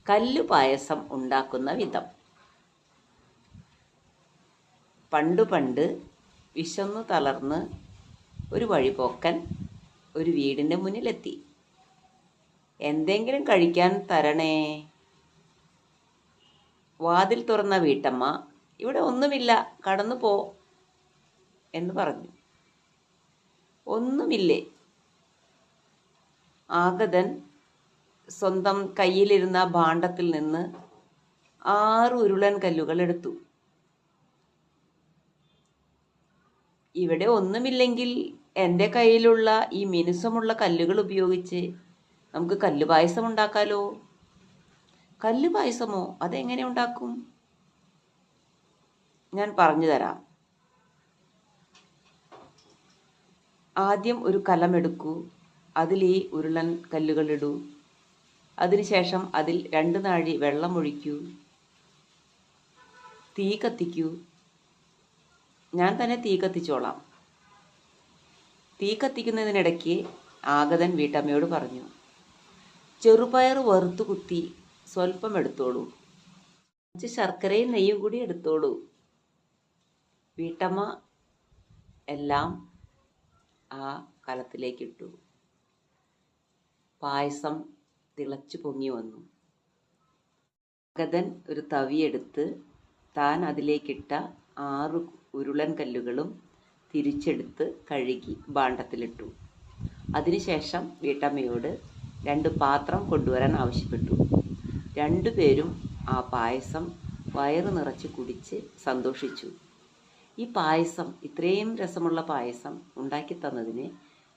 കല്ലുപായസം ഉണ്ടാക്കുന്ന വിധം. പണ്ട് വിശന്നു തളർന്ന് ഒരു വഴിപോക്കൻ ഒരു വീടിൻ്റെ മുന്നിലെത്തി. എന്തെങ്കിലും കഴിക്കാൻ തരണേ. വാതിൽ തുറന്ന വീട്ടമ്മ, ഇവിടെ ഒന്നുമില്ല, കടന്നു പോ എന്ന് പറഞ്ഞു. ഒന്നുമില്ലേ? ആഗതൻ സ്വന്തം കയ്യിലിരുന്ന ഭാണ്ഡത്തിൽ നിന്ന് 6 ഉരുളൻ കല്ലുകൾ എടുത്തു. ഇവിടെ ഒന്നുമില്ലെങ്കിൽ എൻ്റെ കയ്യിലുള്ള ഈ മിനുസമുള്ള കല്ലുകൾ ഉപയോഗിച്ച് നമുക്ക് കല്ലുപായസം ഉണ്ടാക്കാലോ. കല്ലുപായസമോ? അതെങ്ങനെ ഉണ്ടാക്കും? ഞാൻ പറഞ്ഞു തരാം. ആദ്യം ഒരു കലമെടുക്കൂ, അതിൽ ഈ ഉരുളൻ കല്ലുകൾ ഇടൂ. അതിനുശേഷം അതിൽ 2 നാഴി വെള്ളം ഒഴിക്കൂ. തീ കത്തിക്കൂ. ഞാൻ തന്നെ തീ കത്തിച്ചോളാം. തീ കത്തിക്കുന്നതിനിടയ്ക്ക് ആഗതൻ വീട്ടമ്മയോട് പറഞ്ഞു, ചെറുപയർ വറുത്തു കുത്തി സ്വല്പം എടുത്തോളൂ. കുറച്ച് ശർക്കരയും നെയ്യും കൂടി എടുത്തോളൂ. വീട്ടമ്മ എല്ലാം ആ കലത്തിലേക്കിട്ടു. പായസം തിളച്ചു പൊങ്ങി വന്നു. ആഗതൻ ഒരു തവിയെടുത്ത് താൻ അതിലേക്കിട്ട 6 ഉരുളൻ കല്ലുകളും തിരിച്ചെടുത്ത് കഴുകി ഭാണ്ഡത്തിലിട്ടു. അതിനുശേഷം വീട്ടമ്മയോട് 2 പാത്രം കൊണ്ടുവരാൻ ആവശ്യപ്പെട്ടു. 2 പേരും ആ പായസം വയറ് നിറച്ച് കുടിച്ച് സന്തോഷിച്ചു. ഈ പായസം, ഇത്രയും രസമുള്ള പായസം ഉണ്ടാക്കി തന്നതിന്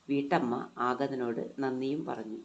വീട്ടമ്മ ആഗതനോട് നന്ദിയും പറഞ്ഞു.